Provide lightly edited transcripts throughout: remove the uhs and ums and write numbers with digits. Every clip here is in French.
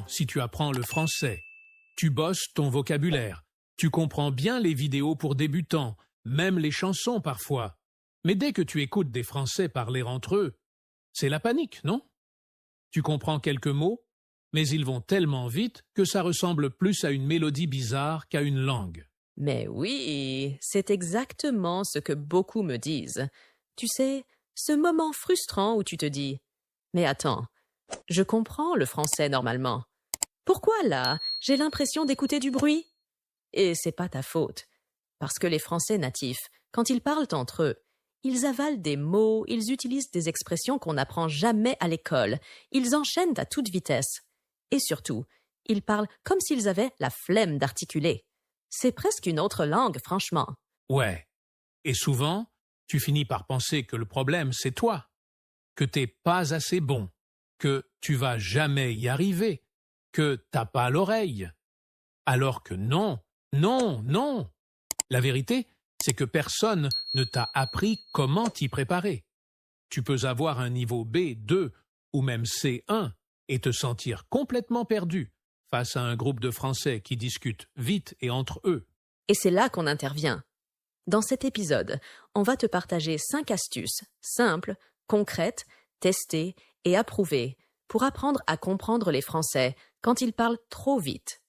Si tu apprends le français, tu bosses ton vocabulaire, tu comprends bien les vidéos pour débutants, même les chansons parfois. Mais dès que tu écoutes des Français parler entre eux, c'est la panique, non? Tu comprends quelques mots, mais ils vont tellement vite que ça ressemble plus à une mélodie bizarre qu'à une langue. Mais oui, c'est exactement ce que beaucoup me disent. Tu sais, ce moment frustrant où tu te dis « Mais attends, je comprends le français normalement. Pourquoi là, j'ai l'impression d'écouter du bruit ?» Et c'est pas ta faute. Parce que les Français natifs, quand ils parlent entre eux, ils avalent des mots, ils utilisent des expressions qu'on n'apprend jamais à l'école, ils enchaînent à toute vitesse. Et surtout, ils parlent comme s'ils avaient la flemme d'articuler. C'est presque une autre langue, franchement. Ouais. Et souvent, tu finis par penser que le problème, c'est toi, que t'es pas assez bon, que tu vas jamais y arriver, que t'as pas l'oreille. Alors que non, non, non. La vérité, c'est que personne ne t'a appris comment t'y préparer. Tu peux avoir un niveau B2 ou même C1 et te sentir complètement perdu face à un groupe de Français qui discutent vite et entre eux. Et c'est là qu'on intervient. Dans cet épisode, on va te partager 5 astuces simples, concrètes, testées et approuvées pour apprendre à comprendre les Français quand ils parlent trop vite.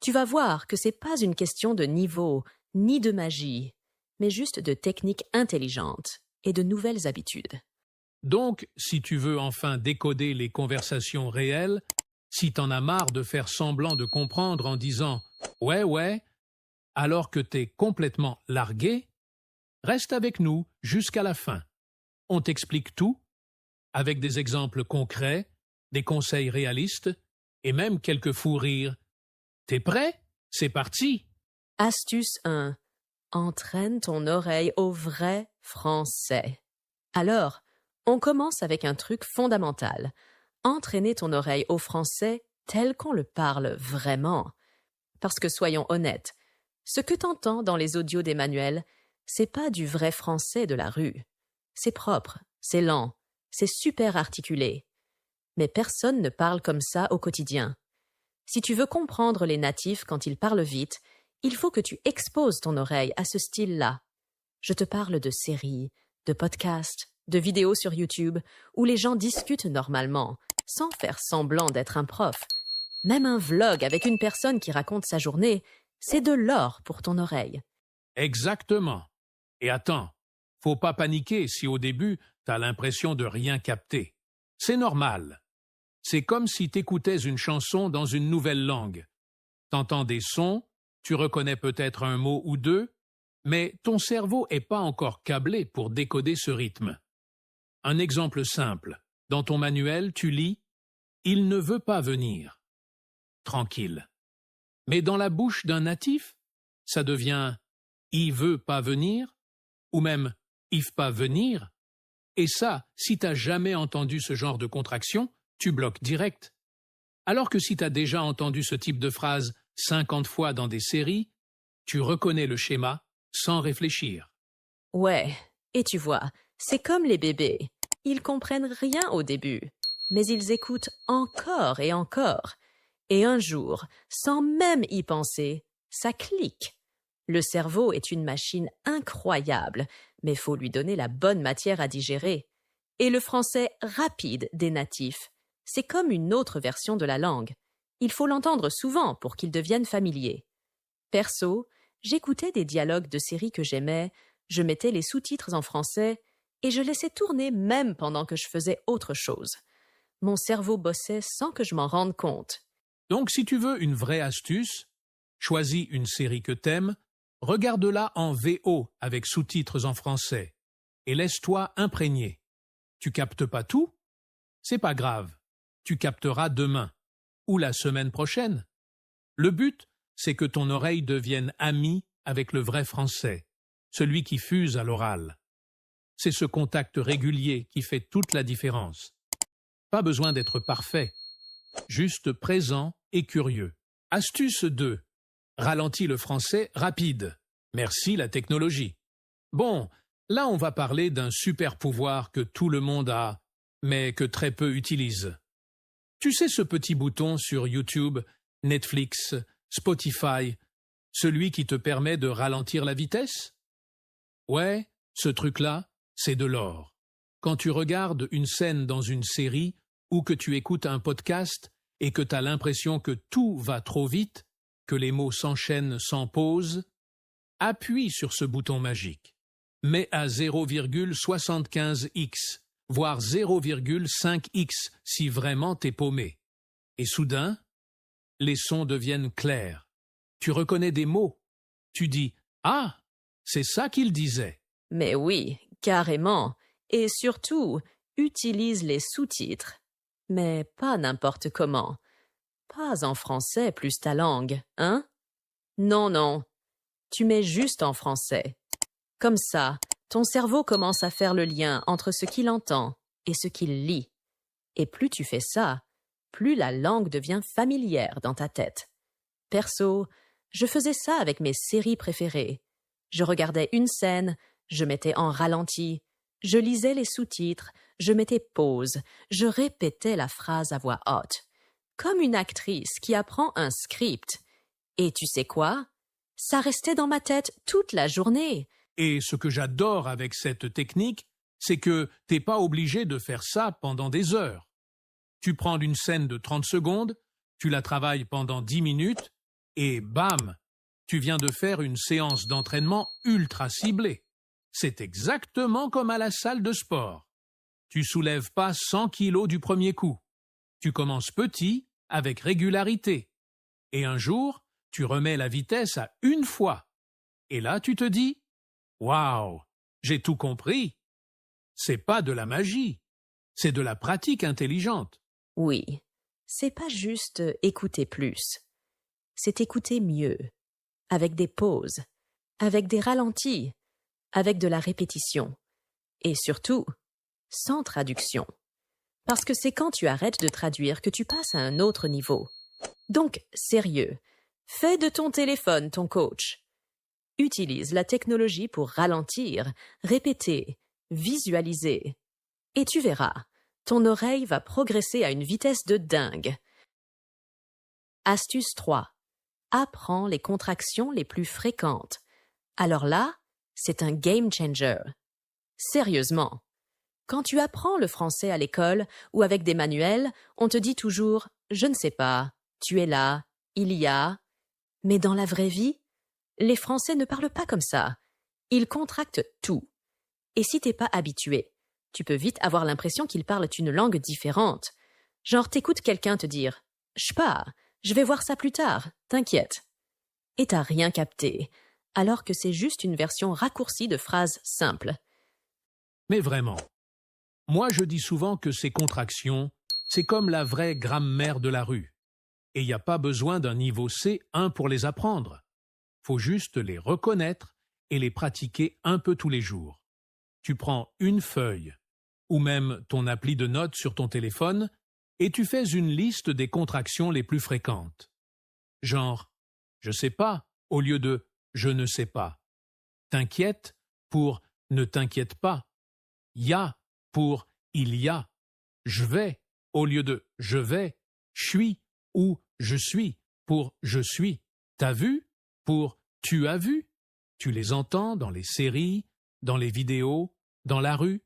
Tu vas voir que c'est pas une question de niveau, ni de magie, mais juste de techniques intelligentes et de nouvelles habitudes. Donc, si tu veux enfin décoder les conversations réelles, si t'en as marre de faire semblant de comprendre en disant « ouais », alors que t'es complètement largué, reste avec nous jusqu'à la fin. On t'explique tout, avec des exemples concrets, des conseils réalistes et même quelques fous rires. T'es prêt? C'est parti! Astuce 1. Entraîne ton oreille au vrai français. Alors, on commence avec un truc fondamental. Entraîner ton oreille au français tel qu'on le parle vraiment. Parce que soyons honnêtes, ce que t'entends dans les audios d'Emmanuel, c'est pas du vrai français de la rue. C'est propre, c'est lent, c'est super articulé. Mais personne ne parle comme ça au quotidien. Si tu veux comprendre les natifs quand ils parlent vite, il faut que tu exposes ton oreille à ce style-là. Je te parle de séries, de podcasts, de vidéos sur YouTube, où les gens discutent normalement, sans faire semblant d'être un prof. Même un vlog avec une personne qui raconte sa journée, c'est de l'or pour ton oreille. Exactement. Et attends, faut pas paniquer si au début t'as l'impression de rien capter. C'est normal. C'est comme si t'écoutais une chanson dans une nouvelle langue. T'entends des sons, tu reconnais peut-être un mot ou deux, mais ton cerveau est pas encore câblé pour décoder ce rythme. Un exemple simple. Dans ton manuel, tu lis « Il ne veut pas venir ». Tranquille. Mais dans la bouche d'un natif, ça devient « Il veut pas venir » ou même « Il pas venir ». Et ça, si t'as jamais entendu ce genre de contraction, tu bloques direct. Alors que si t'as déjà entendu ce type de phrase 50 fois dans des séries, tu reconnais le schéma sans réfléchir. Ouais, et tu vois, c'est comme les bébés. Ils comprennent rien au début, mais ils écoutent encore et encore. Et un jour, sans même y penser, ça clique. Le cerveau est une machine incroyable, mais faut lui donner la bonne matière à digérer. Et le français rapide des natifs, c'est comme une autre version de la langue. Il faut l'entendre souvent pour qu'il devienne familier. Perso, j'écoutais des dialogues de séries que j'aimais, je mettais les sous-titres en français et je laissais tourner même pendant que je faisais autre chose. Mon cerveau bossait sans que je m'en rende compte. Donc si tu veux une vraie astuce, choisis une série que t'aimes, regarde-la en VO avec sous-titres en français et laisse-toi imprégner. Tu captes pas tout? C'est pas grave. Tu capteras demain ou la semaine prochaine. Le but, c'est que ton oreille devienne amie avec le vrai français, celui qui fuse à l'oral. C'est ce contact régulier qui fait toute la différence. Pas besoin d'être parfait, juste présent et curieux. Astuce 2. Ralentis le français rapide. Merci la technologie. Bon, là on va parler d'un super pouvoir que tout le monde a, mais que très peu utilisent. Tu sais ce petit bouton sur YouTube, Netflix, Spotify, celui qui te permet de ralentir la vitesse? Ouais, ce truc-là, c'est de l'or. Quand tu regardes une scène dans une série ou que tu écoutes un podcast et que tu as l'impression que tout va trop vite, que les mots s'enchaînent sans pause, appuie sur ce bouton magique. Mets à 0,75x, voire 0,5x si vraiment t'es paumé. Et soudain, les sons deviennent clairs. Tu reconnais des mots. Tu dis « Ah, c'est ça qu'il disait ». Mais oui, carrément. Et surtout, utilise les sous-titres. Mais pas n'importe comment. Pas en français plus ta langue, hein? Non, non. Tu mets juste en français. Comme ça, ton cerveau commence à faire le lien entre ce qu'il entend et ce qu'il lit. Et plus tu fais ça, plus la langue devient familière dans ta tête. Perso, je faisais ça avec mes séries préférées. Je regardais une scène, je mettais en ralenti, je lisais les sous-titres, je mettais pause, je répétais la phrase à voix haute, comme une actrice qui apprend un script. Et tu sais quoi? Ça restait dans ma tête toute la journée. Et ce que j'adore avec cette technique, c'est que t'es pas obligé de faire ça pendant des heures. Tu prends une scène de 30 secondes, tu la travailles pendant 10 minutes, et bam, tu viens de faire une séance d'entraînement ultra ciblée. C'est exactement comme à la salle de sport. Tu soulèves pas 100 kilos du premier coup. Tu commences petit, avec régularité. Et un jour, tu remets la vitesse à 1 fois. Et là, tu te dis « Waouh, j'ai tout compris !» C'est pas de la magie, c'est de la pratique intelligente. Oui, c'est pas juste écouter plus. C'est écouter mieux, avec des pauses, avec des ralentis, avec de la répétition. Et surtout, sans traduction. Parce que c'est quand tu arrêtes de traduire que tu passes à un autre niveau. Donc, sérieux, fais de ton téléphone ton coach. Utilise la technologie pour ralentir, répéter, visualiser. Et tu verras, ton oreille va progresser à une vitesse de dingue. Astuce 3. Apprends les contractions les plus fréquentes. Alors là, c'est un game changer. Sérieusement. Quand tu apprends le français à l'école ou avec des manuels, on te dit toujours « je ne sais pas »,« tu es là »,« il y a ». Mais dans la vraie vie, les Français ne parlent pas comme ça. Ils contractent tout. Et si t'es pas habitué, tu peux vite avoir l'impression qu'ils parlent une langue différente. Genre t'écoutes quelqu'un te dire « je pars, je vais voir ça plus tard, t'inquiète ». Et t'as rien capté, alors que c'est juste une version raccourcie de phrases simples. Mais vraiment, moi je dis souvent que ces contractions, c'est comme la vraie grammaire de la rue. Et il n'y a pas besoin d'un niveau C1 pour les apprendre. Faut juste les reconnaître et les pratiquer un peu tous les jours. Tu prends une feuille, ou même ton appli de notes sur ton téléphone, et tu fais une liste des contractions les plus fréquentes. Genre, je sais pas, au lieu de je ne sais pas. T'inquiète pour ne t'inquiète pas. Ya pour il y a. Je vais, au lieu de je vais. Je suis ou je suis pour je suis. T'as vu pour tu as vu. Tu les entends dans les séries, dans les vidéos, dans la rue.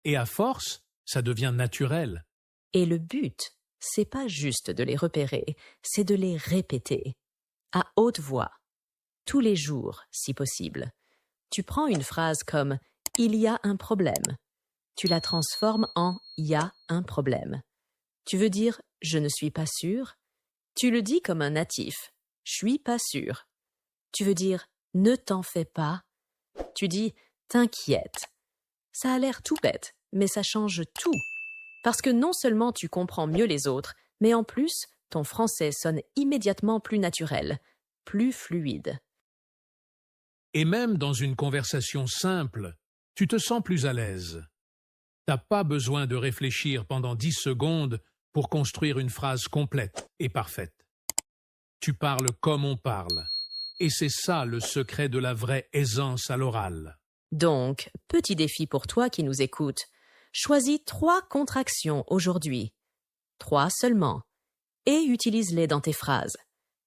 Et à force, ça devient naturel. Et le but, c'est pas juste de les repérer, c'est de les répéter. À haute voix. Tous les jours, si possible. Tu prends une phrase comme « il y a un problème ». Tu la transformes en « il y a un problème ». Tu veux dire « je ne suis pas sûr ». Tu le dis comme un natif « je suis pas sûr ». Tu veux dire « ne t'en fais pas ». Tu dis « t'inquiète ». Ça a l'air tout bête, mais ça change tout. Parce que non seulement tu comprends mieux les autres, mais en plus, ton français sonne immédiatement plus naturel, plus fluide. Et même dans une conversation simple, tu te sens plus à l'aise. T'as pas besoin de réfléchir pendant 10 secondes pour construire une phrase complète et parfaite. Tu parles comme on parle. Et c'est ça le secret de la vraie aisance à l'oral. Donc, petit défi pour toi qui nous écoutes. Choisis 3 contractions aujourd'hui. 3 seulement, et utilise-les dans tes phrases,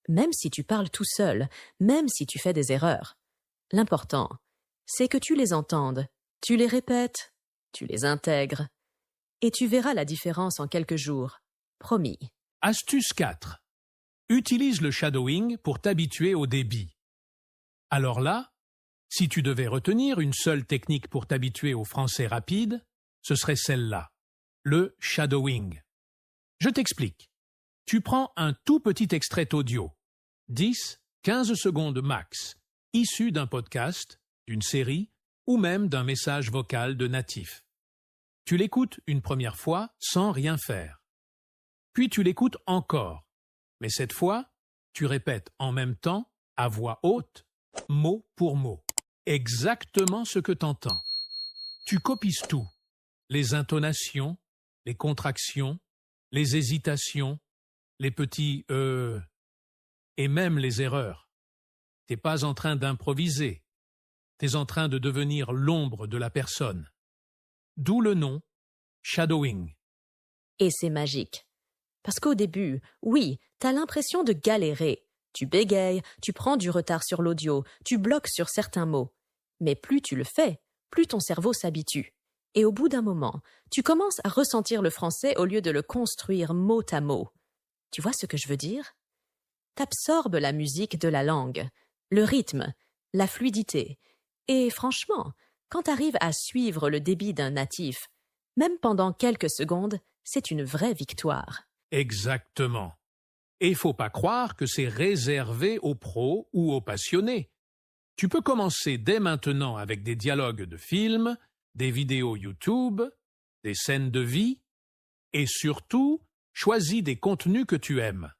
même si tu parles tout seul, même si tu fais des erreurs. L'important, c'est que tu les entendes, tu les répètes, tu les intègres, et tu verras la différence en quelques jours, promis. Astuce 4. Utilise le shadowing pour t'habituer au débit. Alors là, si tu devais retenir une seule technique pour t'habituer au français rapide, ce serait celle-là, le shadowing. Je t'explique. Tu prends un tout petit extrait audio, 10-15 secondes max, issu d'un podcast, d'une série ou même d'un message vocal de natif. Tu l'écoutes une première fois sans rien faire. Puis tu l'écoutes encore, mais cette fois, tu répètes en même temps, à voix haute, mot pour mot, exactement ce que t'entends. Tu copies tout, les intonations, les contractions, les hésitations, les petits et même les erreurs. T'es pas en train d'improviser, t'es en train de devenir l'ombre de la personne. D'où le nom shadowing. Et c'est magique. Parce qu'au début, oui, t'as l'impression de galérer. Tu bégayes, tu prends du retard sur l'audio, tu bloques sur certains mots. Mais plus tu le fais, plus ton cerveau s'habitue. Et au bout d'un moment, tu commences à ressentir le français au lieu de le construire mot à mot. Tu vois ce que je veux dire? T'absorbes la musique de la langue, le rythme, la fluidité. Et franchement, quand t'arrives à suivre le débit d'un natif, même pendant quelques secondes, c'est une vraie victoire. Exactement. Et faut pas croire que c'est réservé aux pros ou aux passionnés. Tu peux commencer dès maintenant avec des dialogues de films, des vidéos YouTube, des scènes de vie, et surtout, choisis des contenus que tu aimes.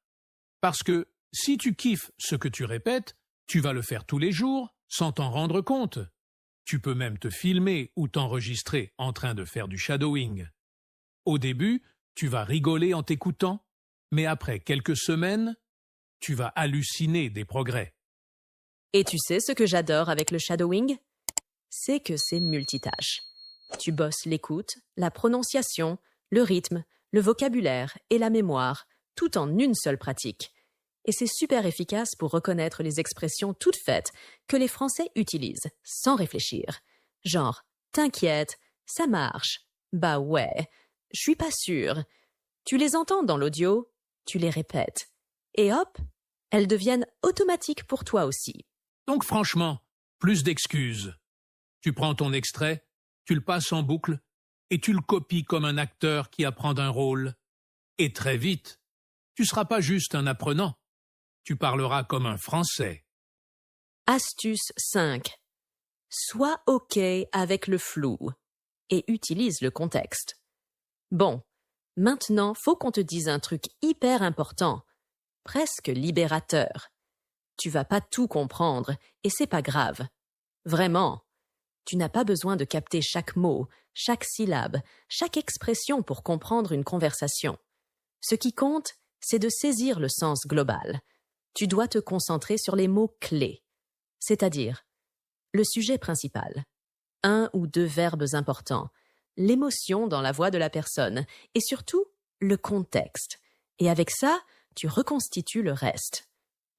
Parce que si tu kiffes ce que tu répètes, tu vas le faire tous les jours sans t'en rendre compte. Tu peux même te filmer ou t'enregistrer en train de faire du shadowing. Au début, tu vas rigoler en t'écoutant, mais après quelques semaines, tu vas halluciner des progrès. Et tu sais ce que j'adore avec le shadowing? C'est que c'est multitâche. Tu bosses l'écoute, la prononciation, le rythme, le vocabulaire et la mémoire, tout en une seule pratique. Et c'est super efficace pour reconnaître les expressions toutes faites que les Français utilisent, sans réfléchir. Genre, t'inquiète, ça marche, bah ouais, je suis pas sûre. Tu les entends dans l'audio, tu les répètes. Et hop, elles deviennent automatiques pour toi aussi. Donc franchement, plus d'excuses. Tu prends ton extrait, tu le passes en boucle et tu le copies comme un acteur qui apprend un rôle. Et très vite, tu seras pas juste un apprenant, tu parleras comme un Français. Astuce 5. Sois OK avec le flou et utilise le contexte. Bon, maintenant, faut qu'on te dise un truc hyper important, presque libérateur. Tu vas pas tout comprendre et c'est pas grave. Vraiment. Tu n'as pas besoin de capter chaque mot, chaque syllabe, chaque expression pour comprendre une conversation. Ce qui compte, c'est de saisir le sens global. Tu dois te concentrer sur les mots clés, c'est-à-dire le sujet principal, un ou deux verbes importants, l'émotion dans la voix de la personne et surtout le contexte. Et avec ça, tu reconstitues le reste.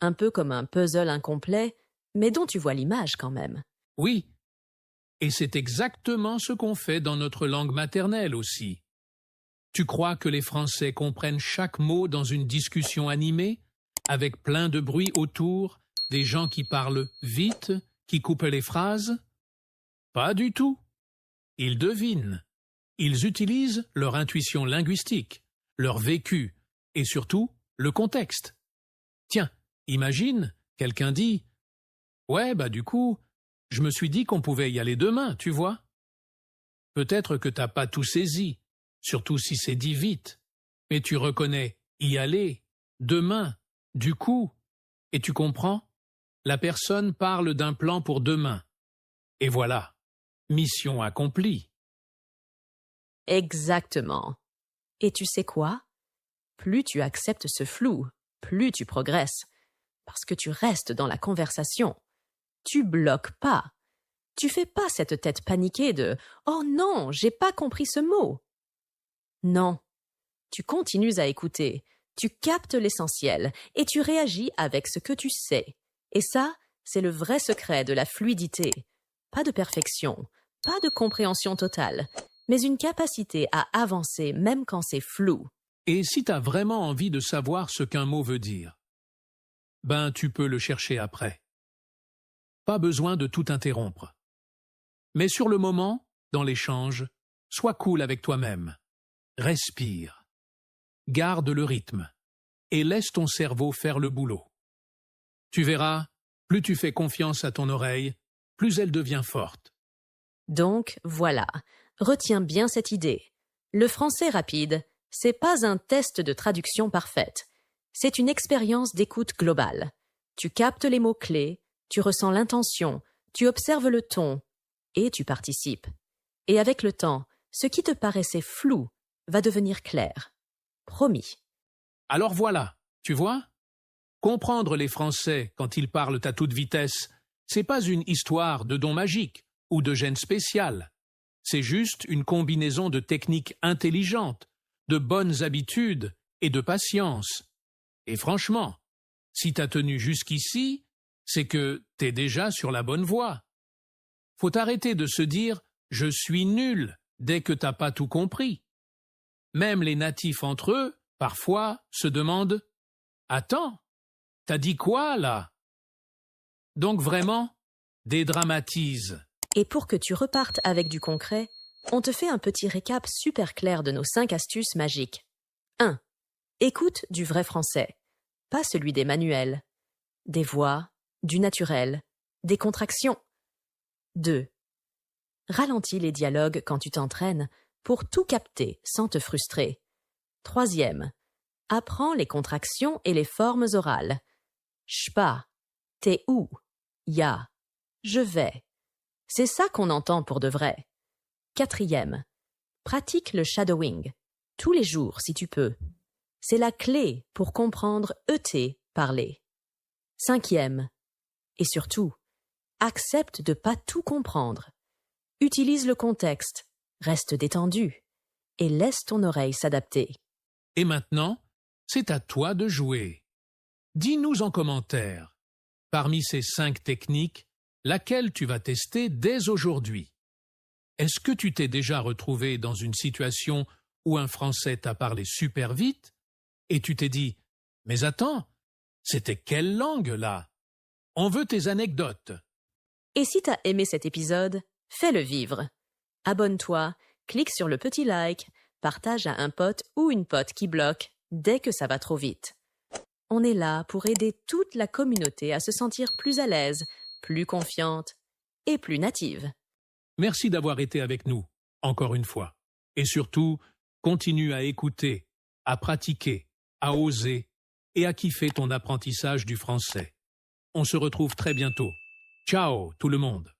Un peu comme un puzzle incomplet, mais dont tu vois l'image quand même. Oui, et c'est exactement ce qu'on fait dans notre langue maternelle aussi. Tu crois que les Français comprennent chaque mot dans une discussion animée, avec plein de bruit autour, des gens qui parlent vite, qui coupent les phrases? Pas du tout. Ils devinent. Ils utilisent leur intuition linguistique, leur vécu, et surtout le contexte. Tiens, imagine, quelqu'un dit « Ouais, bah du coup, je me suis dit qu'on pouvait y aller demain, tu vois ?» Peut-être que t'as pas tout saisi, surtout si c'est dit vite, mais tu reconnais « y aller »,« demain »,« du coup », et tu comprends? La personne parle d'un plan pour demain. Et voilà, mission accomplie. Exactement. Et tu sais quoi? Plus tu acceptes ce flou, plus tu progresses. Parce que tu restes dans la conversation. Tu bloques pas. Tu fais pas cette tête paniquée de « Oh non, j'ai pas compris ce mot ». Non. Tu continues à écouter, tu captes l'essentiel et tu réagis avec ce que tu sais. Et ça, c'est le vrai secret de la fluidité. Pas de perfection, pas de compréhension totale, mais une capacité à avancer même quand c'est flou. Et si tu as vraiment envie de savoir ce qu'un mot veut dire, ben tu peux le chercher après. Pas besoin de tout interrompre. Mais sur le moment, dans l'échange, sois cool avec toi-même. Respire. Garde le rythme. Et laisse ton cerveau faire le boulot. Tu verras, plus tu fais confiance à ton oreille, plus elle devient forte. Donc, voilà. Retiens bien cette idée. Le français rapide, c'est pas un test de traduction parfaite. C'est une expérience d'écoute globale. Tu captes les mots-clés, tu ressens l'intention, tu observes le ton et tu participes. Et avec le temps, ce qui te paraissait flou va devenir clair. Promis. Alors voilà, tu vois? Comprendre les Français quand ils parlent à toute vitesse, c'est pas une histoire de don magique ou de gène spécial. C'est juste une combinaison de techniques intelligentes, de bonnes habitudes et de patience. Et franchement, si t'as tenu jusqu'ici, c'est que t'es déjà sur la bonne voie. Faut arrêter de se dire « je suis nul » dès que t'as pas tout compris. Même les natifs entre eux, parfois, se demandent « attends, t'as dit quoi là ?» Donc vraiment, dédramatise. Et pour que tu repartes avec du concret, on te fait un petit récap super clair de nos 5 astuces magiques. 1. Écoute du vrai français, pas celui des manuels. Des voix, du naturel, des contractions. 2. Ralentis les dialogues quand tu t'entraînes pour tout capter sans te frustrer. 3. Apprends les contractions et les formes orales. J'pas, t'es où, ya, je vais. C'est ça qu'on entend pour de vrai. 4. Pratique le shadowing, tous les jours si tu peux. C'est la clé pour comprendre ET parler. 5. Et surtout, accepte de pas tout comprendre. Utilise le contexte, reste détendu et laisse ton oreille s'adapter. Et maintenant, c'est à toi de jouer. Dis-nous en commentaire, parmi ces 5 techniques, laquelle tu vas tester dès aujourd'hui. Est-ce que tu t'es déjà retrouvé dans une situation où un Français t'a parlé super vite et tu t'es dit « mais attends, c'était quelle langue là ?» On veut tes anecdotes. Et si t'as aimé cet épisode, fais-le vivre. Abonne-toi, clique sur le petit like, partage à un pote ou une pote qui bloque dès que ça va trop vite. On est là pour aider toute la communauté à se sentir plus à l'aise, plus confiante et plus native. Merci d'avoir été avec nous, encore une fois. Et surtout, continue à écouter, à pratiquer, à oser et à kiffer ton apprentissage du français. On se retrouve très bientôt. Ciao tout le monde.